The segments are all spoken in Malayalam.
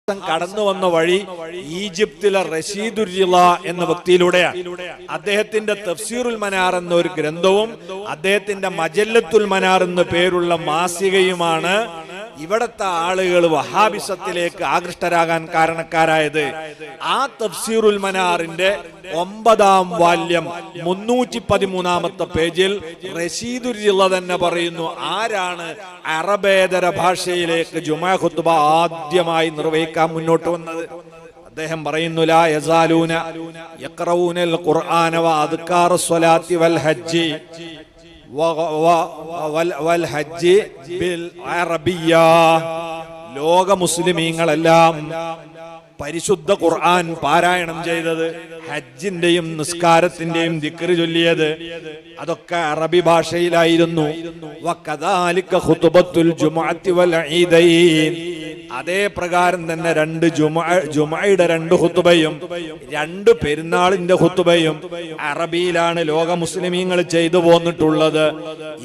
കടന്നു വന്ന വഴി ഈജിപ്തിലെ റഷീദുർ റിള എന്ന വ്യക്തിയിലൂടെയാണ്. അദ്ദേഹത്തിന്റെ തഫ്സീറുൽ മനാർ എന്ന ഒരു ഗ്രന്ഥവും അദ്ദേഹത്തിന്റെ മജല്ലത്തുൽ മനാർ എന്ന പേരുള്ള മാസികയുമാണ് ഇവിടത്തെ ആളുകൾ വഹാബിസത്തിലേക്ക് ആകൃഷ്ടരാകാൻ കാരണക്കാരായത്. ആ തഫ്സീറുൽ മനാറിന്റെ 9-ാം വാല്യം 313-ാമത്തെ പേജിൽ റഷീദുർ റിള തന്നെ പറയുന്നു, ആരാണ് അറബേതര ഭാഷയിലേക്ക് ജുമാ ഖുത്ബ ആദ്യമായി നിർവഹിക്കാൻ മുന്നോട്ട് വന്നത്. അദ്ദേഹം പറയുന്നു, ലാ യസാലൂന യഖറഊനൽ ഖുർആന വ അദ്കാറസ് സ്വലാത്തി വൽ ഹജ്ജി വൽ ഹജ്ജി ബിൽ അറബിയ്യ. ലോക മുസ്ലിമീങ്ങളെല്ലാം പരിശുദ്ധ ഖുർആൻ പാരായണം ചെയ്തത്, ഹജ്ജിന്റെയും നിസ്കാരത്തിന്റെയും ദിക്ർ ചൊല്ലിയത് അതൊക്കെ അറബി ഭാഷയിലായിരുന്നു. വകദാലിക ഖുതുബത്തുൽ ജുമുഅത്തി വൽ ഈദൈൻ. അതേ പ്രകാരം തന്നെ ജുമുഅയുടെ 2 ഖുതുബയും 2 പെരുന്നാളിന്റെ ഖുതുബയും അറബിയിലാണ് ലോക മുസ്ലിമീങ്ങൾ ചെയ്തു പോന്നിട്ടുള്ളത്.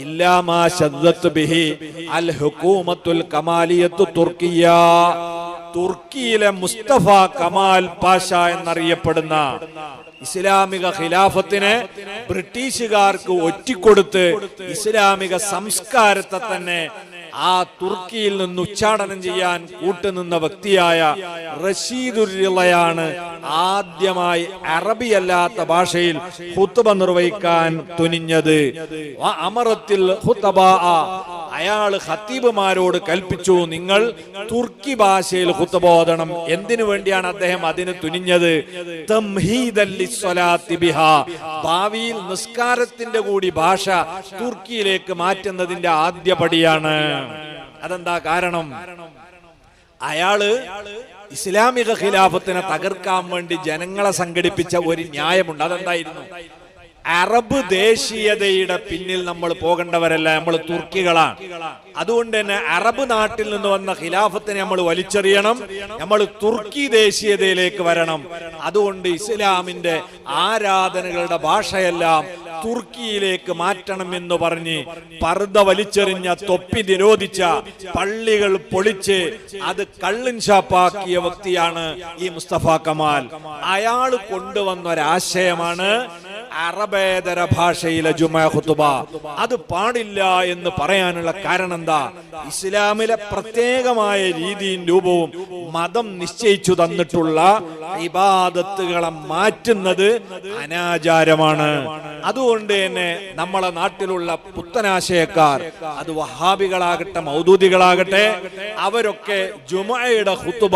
ഇല്ലാ മാ ശദ്ദത്ത് ബിഹി അൽ ഹുകൂമത്തുൽ കമാലിയത്തു തുർക്കിയ. തുർക്കിയിലെ മുസ്തഫ കമാൽ പാഷ എന്നറിയപ്പെടുന്ന ഇസ്ലാമിക ഖിലാഫത്തിനെ ബ്രിട്ടീഷുകാർക്ക് ഒറ്റിക്കൊടുത്ത് ഇസ്ലാമിക സംസ്കാരത്തെ തന്നെ ആ തുർക്കിയിൽ നിന്ന് ഉച്ചാടനം ചെയ്യാൻ കൂട്ടുനിന്ന വ്യക്തിയായ റഷീദുർ റിളയാണ് ആദ്യമായി അറബിയല്ലാത്ത ഭാഷയിൽ ഖുത്ബ നിർവഹിക്കാൻ തുനിഞ്ഞത്. അമറത്തിൽ ഖുതബാ. അയാൾ ഖത്തീബുമാരോട് കൽപ്പിച്ചു, നിങ്ങൾ തുർക്കി ഭാഷയിൽ ഖുത്ബ ഓതണം. എന്തിനു വേണ്ടിയാണ് അദ്ദേഹം അതിന് തുനിഞ്ഞത്? തംഹീദൻ ലിസ്സലാത്തി ബിഹാ. ഭാവിയിൽ നിസ്കാരത്തിന്റെ കൂടി ഭാഷ തുർക്കിയിലേക്ക് മാറ്റുന്നതിന്റെ ആദ്യ പടിയാണ്. അതെന്താ കാരണം? അയാള് ഇസ്ലാമിക ഖിലാഫത്തിനെ തകർക്കാൻ വേണ്ടി ജനങ്ങളെ സംഘടിപ്പിച്ച ഒരു ന്യായമുണ്ട്. അതെന്തായിരുന്നു? അറബ് ദേശീയതയുടെ പിന്നിൽ നമ്മൾ പോകേണ്ടവരല്ല, നമ്മൾ തുർക്കികളാണ്. അതുകൊണ്ട് തന്നെ അറബ് നാട്ടിൽ നിന്ന് വന്ന ഖിലാഫത്തിനെ നമ്മൾ വലിച്ചെറിയണം, നമ്മൾ തുർക്കി ദേശീയതയിലേക്ക് വരണം. അതുകൊണ്ട് ഇസ്ലാമിന്റെ ആരാധനകളുടെ ഭാഷയെല്ലാം തുർക്കിയിലേക്ക് മാറ്റണം എന്ന് പറഞ്ഞ് പർദ്ദ വലിച്ചെറിഞ്ഞ, തൊപ്പി നിരോധിച്ച, പള്ളികൾ പൊളിച്ച് അത് കള്ളിൻ ഷാപ്പാക്കിയ വ്യക്തിയാണ് ഈ മുസ്തഫ കമാൽ. അയാൾ കൊണ്ടുവന്ന ഒരാശയമാണ് അറബേതര ഭാഷയിലെ ജുമാ ഖുത്ബ. അത് പാടില്ല എന്ന് പറയാനുള്ള കാരണം എന്താ? ഇസ്ലാമിലെ പ്രത്യേകമായ രീതിയും രൂപവും മതം നിശ്ചയിച്ചു തന്നിട്ടുള്ള ഇബാദത്തുകളെ മാറ്റുന്നത് അനാചാരമാണ്. അതുകൊണ്ട് തന്നെ നമ്മളെ നാട്ടിലുള്ള പുത്തനാശയക്കാർ, അത് വഹാബികളാകട്ടെ മൗദൂദികളാകട്ടെ, അവരൊക്കെ ജുമുഅയുടെ ഖുത്ബ